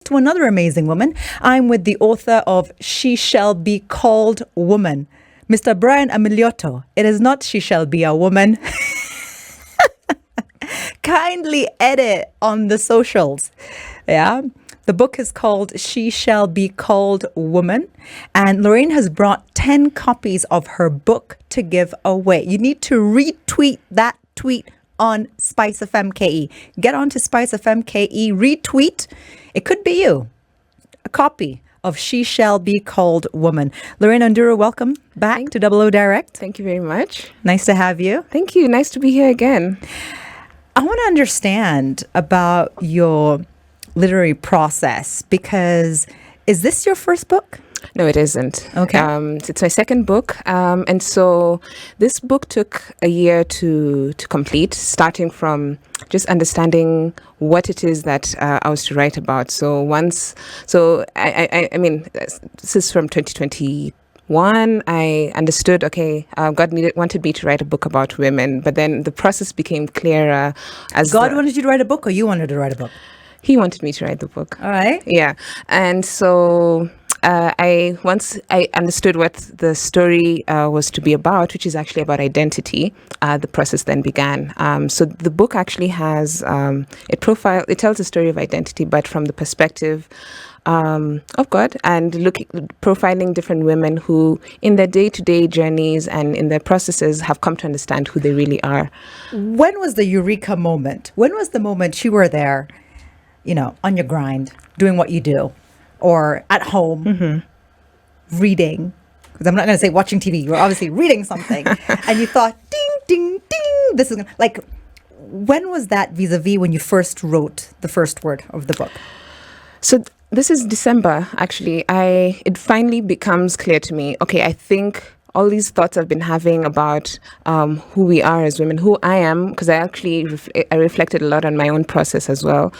To another amazing woman. I'm with the author of She Shall Be Called Woman, Mr. Brian Amiliotto. It is not She Shall Be a Woman. Kindly edit on the socials. Yeah. The book is called She Shall Be Called Woman, and Lorraine has brought 10 copies of her book to give away. You need to retweet that tweet on SpiceFM KE. Get onto SpiceFM KE, retweet. It could be you. A copy of She Shall Be Called Woman. Lorraine Onduro, welcome back to Double O Direct. Thank you very much. Nice to have you. Thank you. Nice to be here again. I want to understand about your literary process, because is this your first book? No, it isn't. Okay. It's my second book. And so this book took a year to complete, starting from just understanding what it is that I was to write about. I mean, this is from 2021. I understood, okay, God wanted me to write a book about women, but then the process became clearer. As God wanted you to write a book, or you wanted to write a book? He wanted me to write the book. All right. Yeah. And so once I understood what the story was to be about, which is actually about identity, the process then began. So the book actually has it tells the story of identity, but from the perspective of God, and profiling different women who, in their day-to-day journeys and in their processes, have come to understand who they really are. When was the eureka moment? When was the moment you were there, on your grind, doing what you do, or at home, reading? Because I'm not going to say watching TV. You were obviously reading something, and you thought, ding, ding, ding. This is like, when was that vis-a-vis when you first wrote the first word of the book? So this is December, actually. It finally becomes clear to me, okay, I think all these thoughts I've been having about who we are as women, who I am, because I reflected a lot on my own process as well.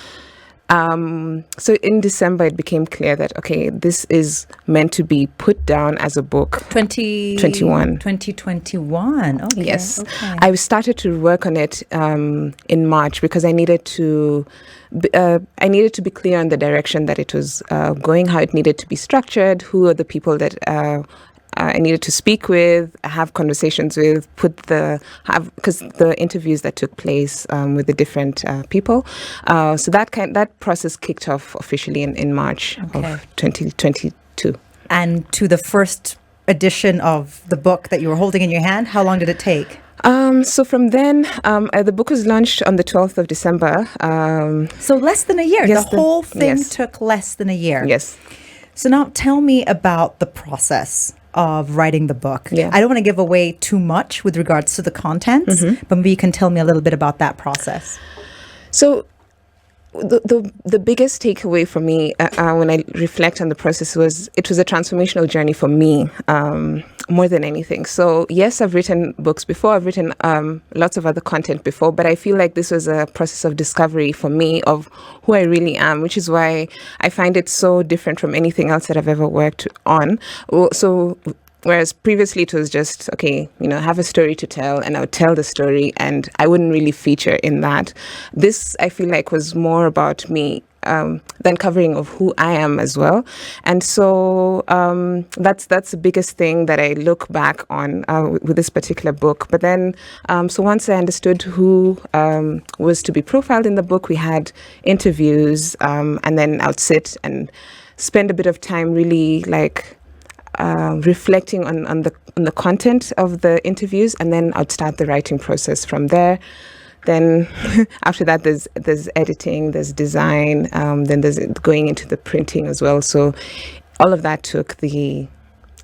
So in December, it became clear that, okay, this is meant to be put down as a book. 2021. Okay. Yes. Okay. I started to work on it in March because I needed to be clear on the direction that it was going, how it needed to be structured, who are the people that I needed to speak with, have conversations with, because the interviews that took place with the different people. So that process kicked off officially in March of 2022. And to the first edition of the book that you were holding in your hand, how long did it take? So from then, the book was launched on the 12th of December. So less than a year. Yes, the whole thing took less than a year. Yes. So now tell me about the process of writing the book. Yeah. I don't want to give away too much with regards to the contents, but maybe you can tell me a little bit about that process. So the biggest takeaway for me when I reflect on the process was it was a transformational journey for me more than anything. So yes, I've written books before, I've written lots of other content before, but I feel like this was a process of discovery for me of who I really am, which is why I find it so different from anything else that I've ever worked on. So whereas previously it was just, okay, have a story to tell, and I would tell the story and I wouldn't really feature in that. This, I feel like, was more about me, the uncovering of who I am as well. And so that's the biggest thing that I look back on with this particular book. But then, so once I understood who was to be profiled in the book, we had interviews, and then I would sit and spend a bit of time really reflecting on the content of the interviews, and then I'd start the writing process from there. Then after that, there's editing, there's design, then there's going into the printing as well. So all of that took the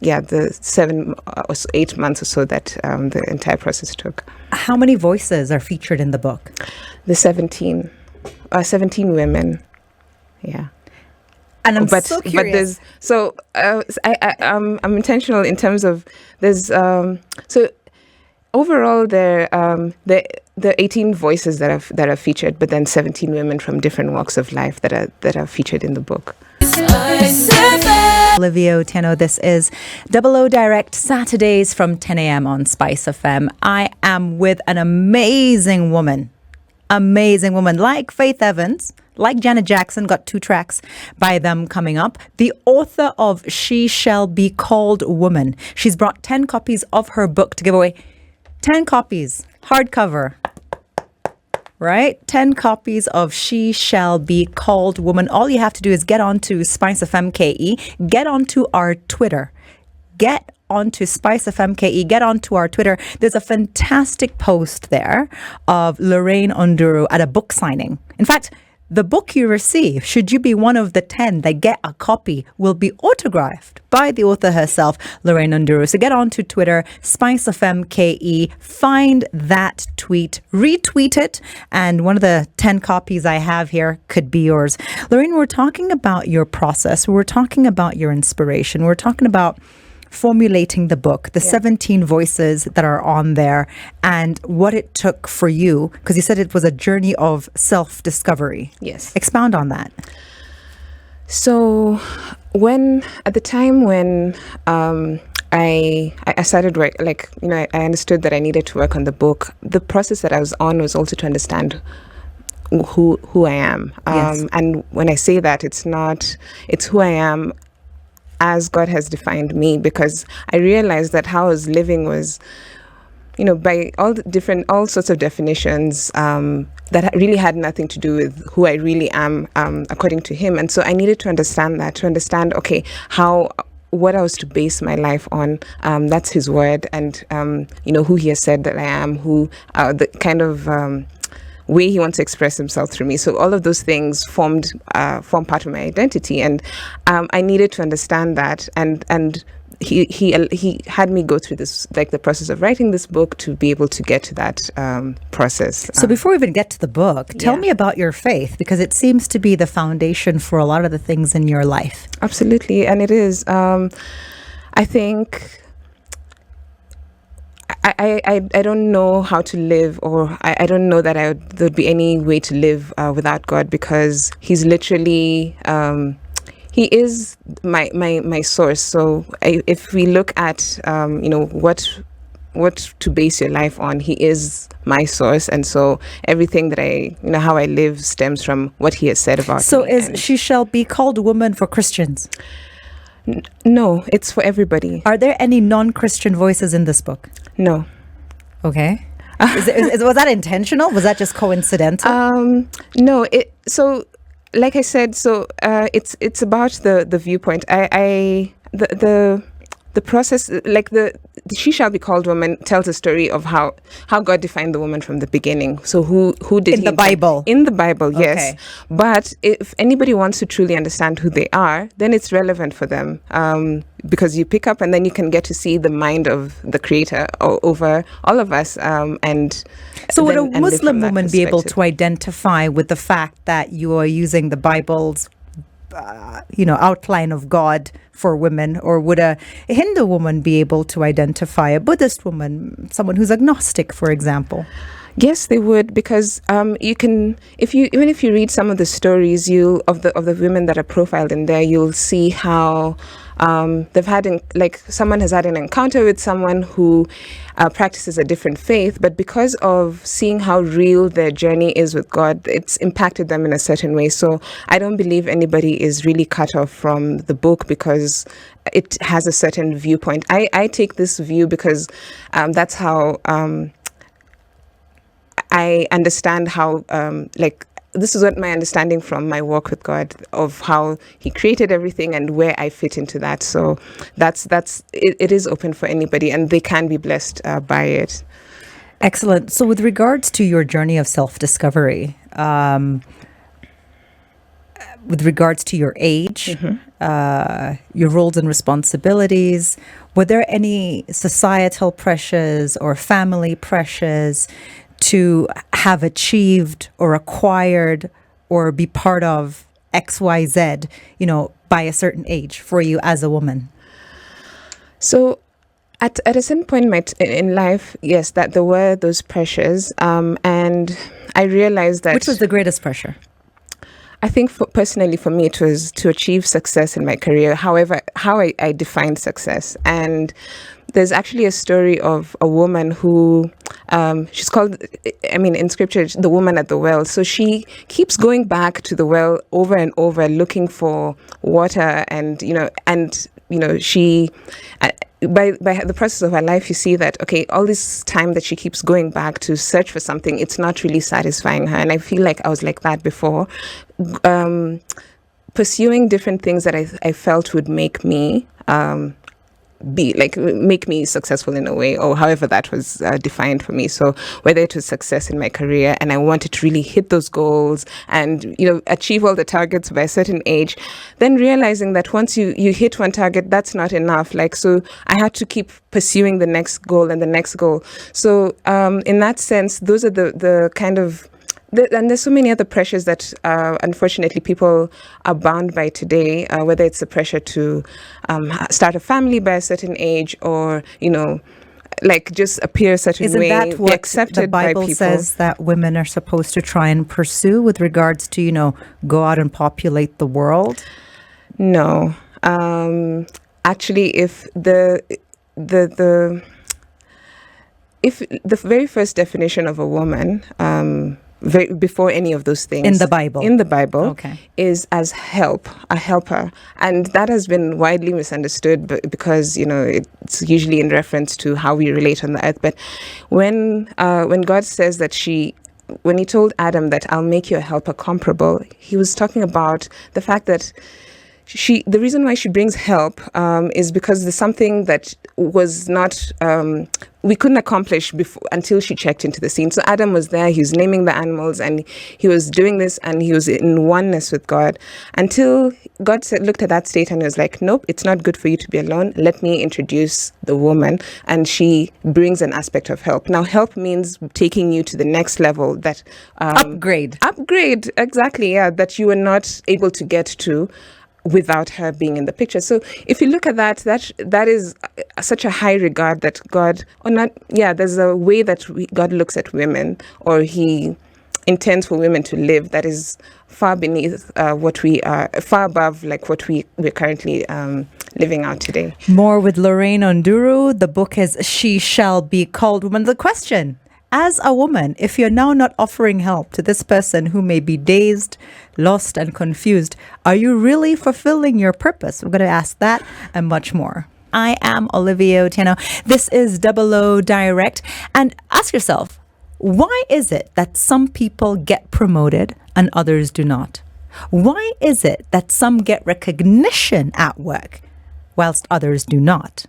7 or 8 months or so that the entire process took. How many voices are featured in the book? The 17 women. Yeah. And I'm so curious. I'm intentional in terms of there's so overall there are 18 voices that are featured, but then 17 women from different walks of life that are featured in the book. Olivia Otieno, this is Double O Direct, Saturdays from 10 a.m. on SpiceFM. I am with an amazing woman amazing women like Faith Evans, like Janet Jackson, got 2 tracks by them coming up. The author of She Shall Be Called Woman. She's brought 10 copies of her book to give away. 10 copies, hardcover. Right? 10 copies of She Shall Be Called Woman. All you have to do is get onto SpiceFM KE, get onto our Twitter. Get onto SpiceFM KE, get onto our Twitter. There's a fantastic post there of Lorraine Onduro at a book signing. In fact, the book you receive, should you be one of the 10 that get a copy, will be autographed by the author herself, Lorraine Onduro. So get onto Twitter, SpiceFM KE, find that tweet, retweet it, and one of the 10 copies I have here could be yours. Lorraine, we're talking about your process. We're talking about your inspiration. We're talking about formulating the book, the 17 voices that are on there, and what it took for you, because you said it was a journey of self-discovery. Yes. Expound on that. So at the time when I started work, I understood that I needed to work on the book. The process that I was on was also to understand who I am. Yes. And when I say that, it's who I am as God has defined me, because I realized that how I was living was, by all sorts of definitions that really had nothing to do with who I really am, according to Him. And so I needed to understand that, okay, what I was to base my life on. That's His word, and who He has said that I am, who the kind of way He wants to express Himself through me. So all of those things form part of my identity, and I needed to understand that, and he had me go through this, the process of writing this book, to be able to get to that process. So before we even get to the book, tell me about your faith, because it seems to be the foundation for a lot of the things in your life. Absolutely, and it is. I think I don't know how to live, or I don't know that there'd be any way to live without God, because He's literally He is my source. So if we look at what to base your life on, He is my source, and so everything that how I live stems from what He has said about me. So She Shall Be Called Woman for Christians? No, it's for everybody. Are there any non-Christian voices in this book? No. Okay. Was that intentional? Was that just coincidental? No. So, like I said, it's about the viewpoint. The process, the She Shall Be Called Woman tells a story of how God defined the woman from the beginning. So who did in the Bible? In the Bible, yes. Okay. But if anybody wants to truly understand who they are, then it's relevant for them, because you pick up and then you can get to see the mind of the Creator over all of us. And so would a Muslim woman be able to identify with the fact that you are using the Bible's outline of God for women, or would a Hindu woman be able to identify, a Buddhist woman, someone who's agnostic, for example? Yes, they would, because you can, if you read some of the stories of the women that are profiled in there, you'll see how they've had someone has had an encounter with someone who practices a different faith, but because of seeing how real their journey is with God, it's impacted them in a certain way. So I don't believe anybody is really cut off from the book because it has a certain viewpoint. I take this view because that's how I understand how this is what my understanding from my walk with God of how He created everything and where I fit into that. So that's it is open for anybody, and they can be blessed by it. Excellent. So with regards to your journey of self-discovery, with regards to your age, your roles and responsibilities, were there any societal pressures or family pressures to have achieved or acquired or be part of XYZ, by a certain age for you as a woman? So at a certain point in life, yes, that there were those pressures. And I realized that... Which was the greatest pressure? I think personally for me, it was to achieve success in my career. However, how I defined success. And there's actually a story of a woman who, she's called, in scripture, the woman at the well. So she keeps going back to the well over and over, looking for water. And, she, by the process of her life, you see that, okay, all this time that she keeps going back to search for something, it's not really satisfying her. And I feel like I was like that before, pursuing different things that I felt would make me make me successful in a way, or however that was defined for me. So whether it was success in my career and I wanted to really hit those goals and achieve all the targets by a certain age, then realizing that once you hit one target, that's not enough. So I had to keep pursuing the next goal and the next goal. So in that sense, those are the kind of and there's so many other pressures that, unfortunately, people are bound by today, whether it's the pressure to start a family by a certain age or, just appear a certain way. Isn't that what accepted the Bible by people. says that women are supposed to try and pursue with regards to, go out and populate the world? No. Actually, if the very first definition of a woman, before any of those things in the Bible, okay, is as a helper, and that has been widely misunderstood because it's usually in reference to how we relate on the earth. But when God says that when he told Adam that I'll make you a helper comparable, he was talking about the fact that the reason why she brings help is because there's something that was not we couldn't accomplish before until she checked into the scene. So Adam was there, he was naming the animals, and he was doing this, and he was in oneness with God until God looked at that state and was like, nope, it's not good for you to be alone. Let me introduce the woman, and she brings an aspect of help. Now, help means taking you to the next level. That upgrade, exactly, yeah, that you were not able to get to without her being in the picture. So if you look at that is such a high regard that there's a way that God looks at women, or he intends for women to live, that is far beneath what we are, far above what we're currently living out today. More with Lorraine Onduro. The book is She Shall Be Called Woman. The question: as a woman, if you're now not offering help to this person who may be dazed, lost, and confused, are you really fulfilling your purpose? We're going to ask that and much more. I am Olivia Otieno. This is Double O Direct. And ask yourself, why is it that some people get promoted and others do not? Why is it that some get recognition at work whilst others do not?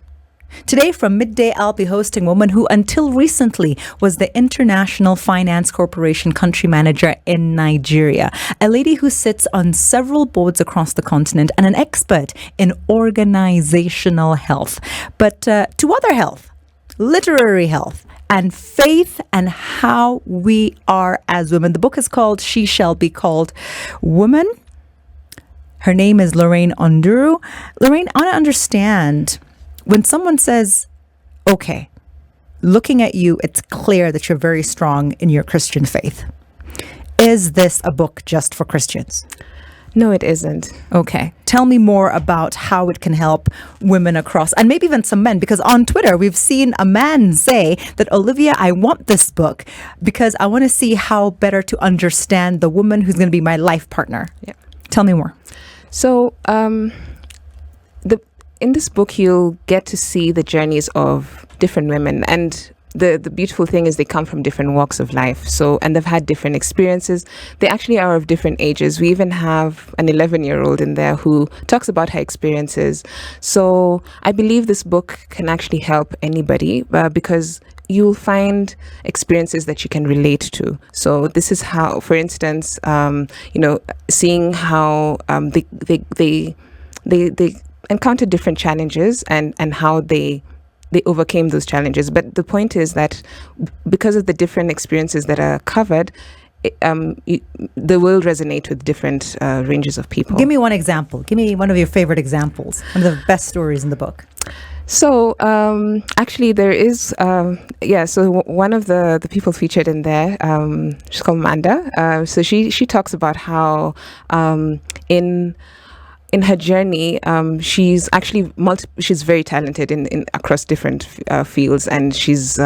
Today from midday, I'll be hosting a woman who until recently was the International Finance Corporation country manager in Nigeria, a lady who sits on several boards across the continent and an expert in organizational health. But to other health, literary health, and faith, and how we are as women. The book is called She Shall Be Called Woman. Her name is Lorraine Onduro. Lorraine, I want to understand, when someone says, okay, looking at you, it's clear that you're very strong in your Christian faith. Is this a book just for Christians? No, it isn't. Okay. Tell me more about how it can help women across, and maybe even some men, because on Twitter, we've seen a man say that, Olivia, I want this book because I want to see how better to understand the woman who's going to be my life partner. Yeah. Tell me more. So, in this book, you'll get to see the journeys of different women, and the beautiful thing is they come from different walks of life. So, and they've had different experiences. They actually are of different ages. We even have an 11-year-old in there who talks about her experiences. So I believe this book can actually help anybody because you'll find experiences that you can relate to. So this is how, for instance, seeing how they encounter different challenges and how they overcame those challenges. But the point is that because of the different experiences that are covered, they will resonate with different ranges of people. Give me one example. Give me one of your favorite examples, one of the best stories in the book. So actually, there is So one of the people featured in there, she's called Manda. So she talks about how in her journey, she's actually she's very talented in across different fields, and she's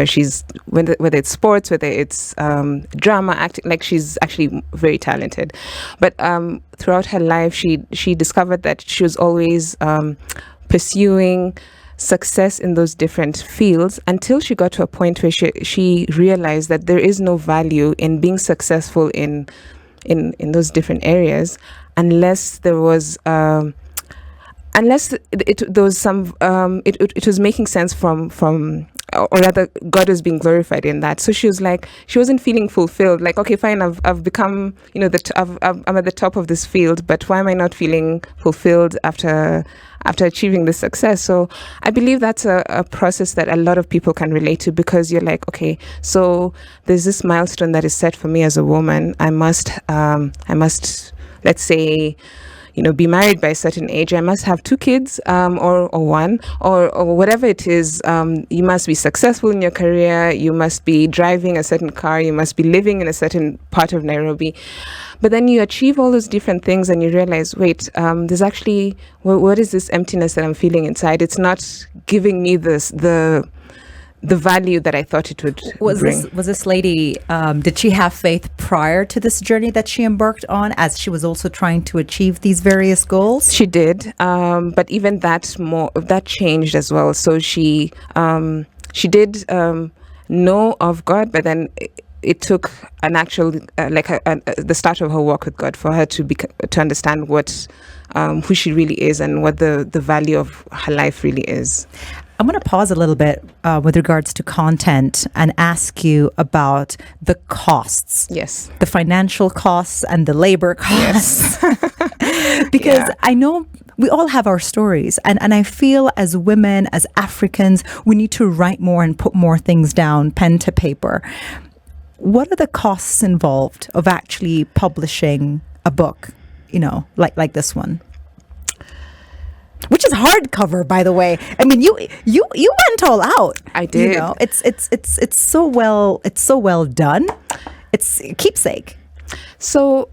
she's whether it's sports, whether it's drama, acting, like she's actually very talented. But throughout her life, she discovered that she was always pursuing success in those different fields until she got to a point where she realized that there is no value in being successful in those different areas unless there was there was some it was making sense from or rather God was being glorified in that. So she was like, she wasn't feeling fulfilled, like, okay, fine, I've become, I'm at the top of this field, but why am I not feeling fulfilled after achieving this success? So I believe that's a process that a lot of people can relate to, because you're like, okay, so there's this milestone that is set for me as a woman. I must let's say, be married by a certain age. I must have 2 kids, or one, or whatever it is. You must be successful in your career. You must be driving a certain car. You must be living in a certain part of Nairobi. But then you achieve all those different things, and you realize, wait, there's actually, what is this emptiness that I'm feeling inside? It's not giving me the value that I thought it would bring. Was this lady, did she have faith prior to this journey that she embarked on, as she was also trying to achieve these various goals? She did, but even that changed as well. So she did know of God, but then it took an actual the start of her walk with God for her to understand what who she really is and what the value of her life really is. I'm going to pause a little bit with regards to content and ask you about the costs. Yes. The financial costs and the labor costs. Yes. Because I know we all have our stories. And I feel as women, as Africans, we need to write more and put more things down, pen to paper. What are the costs involved of actually publishing a book, like this one? Which is hardcover, by the way. I mean, you went all out. I did. It's so well done. It's a keepsake. So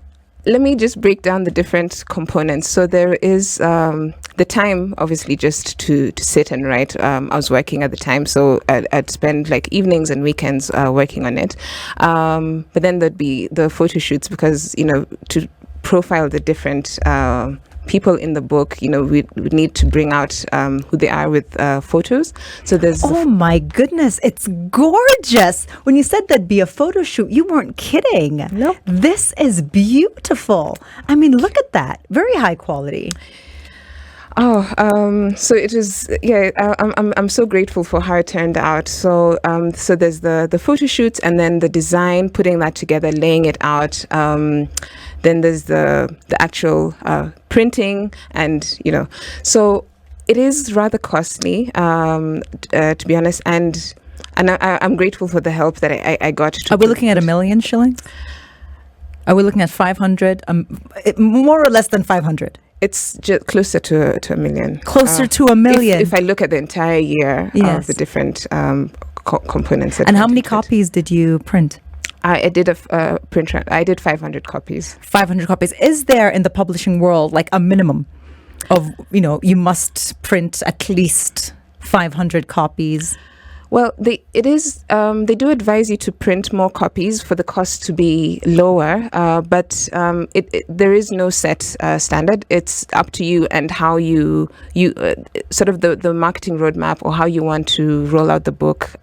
let me just break down the different components. So there is the time, obviously, just to sit and write. I was working at the time, so I'd spend like evenings and weekends working on it. But then there'd be the photo shoots, because to profile the different people in the book, we need to bring out who they are with photos. So there's... Oh my goodness, it's gorgeous. When you said there'd be a photo shoot, you weren't kidding. No. This is beautiful. I mean, look at that. Very high quality. So it was, I'm so grateful for how it turned out. So there's the photo shoots, and then the design, putting that together, laying it out. Then there's the actual printing, and so it is rather costly, to be honest. And I'm grateful for the help that I got. Are we looking at 1 million shillings? Are we looking at 500? More or less than 500? It's just closer to 1 million. Closer to 1 million. If I look at the entire year of the different components. And how many copies did you print? I did a print run. I did 500 copies. 500 copies. Is there in the publishing world like a minimum of, you must print at least 500 copies? Well, they do advise you to print more copies for the cost to be lower, but there is no set standard. It's up to you and how you sort of the marketing roadmap, or how you want to roll out the book.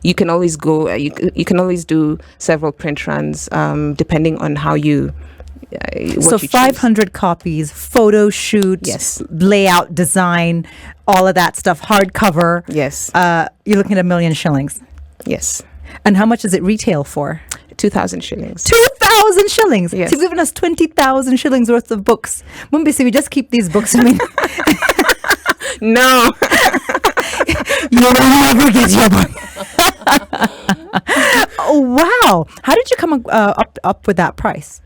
You can always go. You can always do several print runs depending on how you. So 500 copies, photo shoot, yes, layout, design, all of that stuff, hardcover. Yes. You're looking at 1 million shillings. Yes. And how much does it retail for? 2,000 shillings. 2,000 shillings? Yes. So you've given us 20,000 shillings worth of books. Mumbi, so we just keep these books. I mean, no. You will never get your book. Oh, wow. How did you come up with that price?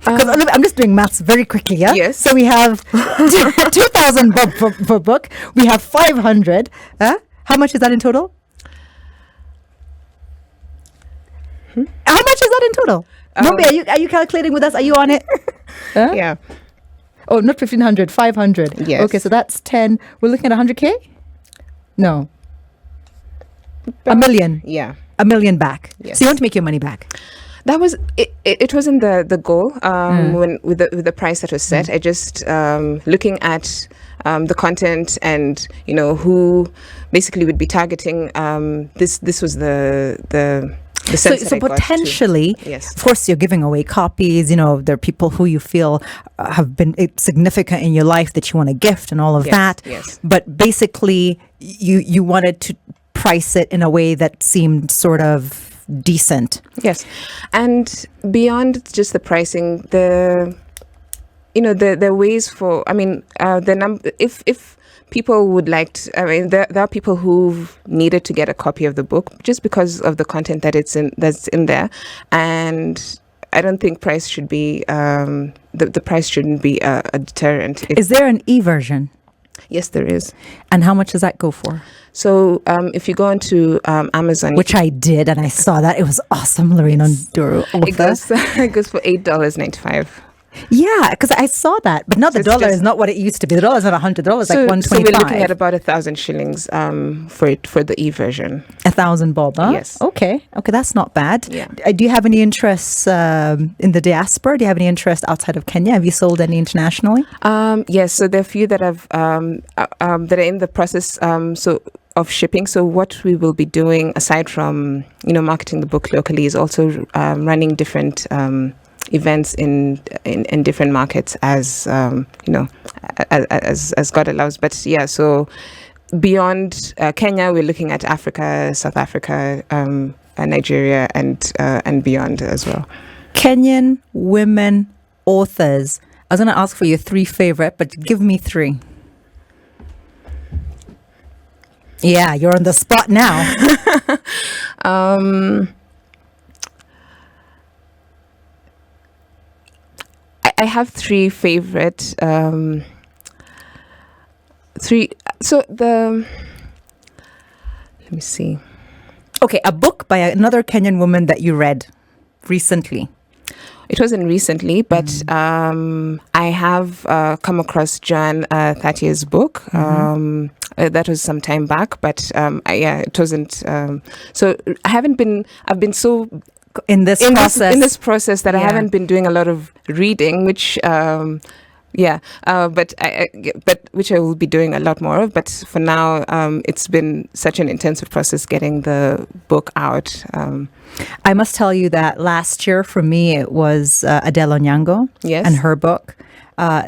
Because I'm just doing maths very quickly, yeah? Yes. So we have 2,000 bob for book. We have 500. How much is that in total? How much is that in total? Mumbi, are you calculating with us? Are you on it? Yeah. Oh, not 1,500, 500. Yes. Okay, so that's 10. We're looking at 100K? No. A million. Yeah. A million back. Yes. So you want to make your money back? That was it. It wasn't the goal when with the price that was set. I just looking at the content and who basically would be targeting. This was the sense that So I got to. potentially, Yes. of course, you're giving away copies. There are people who you feel have been significant in your life that you want to gift and all of that. Yes. But basically, you wanted to price it in a way that seemed sort of decent. Yes, and beyond just the pricing, the ways for. I mean, the number. If people would like to, I mean, there are people who've needed to get a copy of the book just because of the content that's in there, and I don't think price should be the price shouldn't be a deterrent. Is there an e-version? Yes, there is. And how much does that go for? So if you go onto Amazon, Which I did, and I saw that. It was awesome, Lorraine Onduro. it goes for $8.95. Yeah, because I saw that. But now the It's dollar just- is not what it used to be. The dollar is not $100, like So 125. we're looking at about 1,000 shillings for the e-version. 1,000 bob, huh? Yes. Okay, that's not bad. Yeah. Do you have any interests in the diaspora? Do you have any interest outside of Kenya? Have you sold any internationally? Yes, so there are a few that have that are in the process of shipping. So what we will be doing, aside from marketing the book locally, is also running different events in different markets as as God allows. But yeah, so beyond Kenya, we're looking at Africa, South Africa, Nigeria, and beyond as well. Kenyan women authors. I was going to ask for your 3 favorite, but give me 3. Yeah, you're on the spot now. I have 3 favorite. 3. So let me see. Okay, a book by another Kenyan woman that you read recently. It wasn't recently, but I have come across John Thatier's book. That was some time back, but it wasn't. So I've been so In this process that I Yeah. haven't been doing a lot of reading, which but which I will be doing a lot more of. But for now, it's been such an intensive process getting the book out. I must tell you that last year for me it was Adele Onyango Yes. and her book.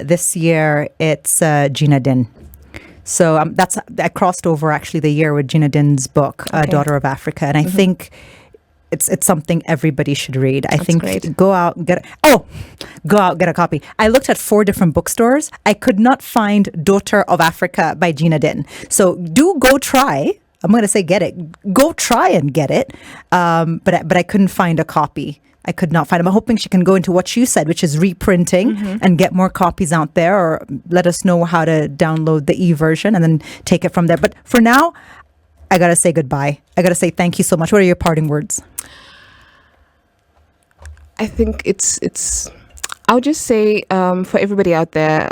This year it's Gina Din. So I crossed over actually the year with Gina Din's book, Okay. Daughter of Africa, and I think it's something everybody should read. I think great. go out get a copy. I looked at 4 different bookstores. I could not find Daughter of Africa by Gina Din. So do go try. I'm going to say get it. Go try and get it. But I couldn't find a copy. I could not find them. I'm hoping she can go into what you said, which is reprinting and get more copies out there, or let us know how to download the e-version and then take it from there. But for now, I got to say goodbye. I got to say thank you so much. What are your parting words? I think it's. I'll just say for everybody out there,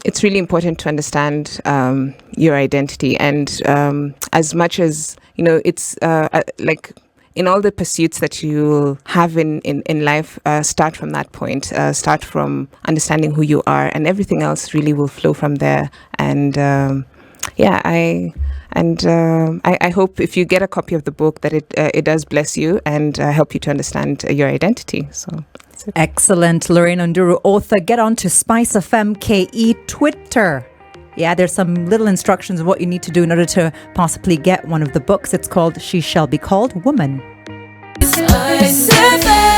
it's really important to understand your identity, and as much as it's like in all the pursuits that you have in life, start from that point. Start from understanding who you are, and everything else really will flow from there. And I hope if you get a copy of the book that it does bless you and help you to understand your identity. So that's it. Excellent. Lorraine Onduro, author. Get on to SpiceFM KE Twitter. Yeah, there's some little instructions of what you need to do in order to possibly get one of the books. It's called She Shall Be Called Woman. SpiceFM.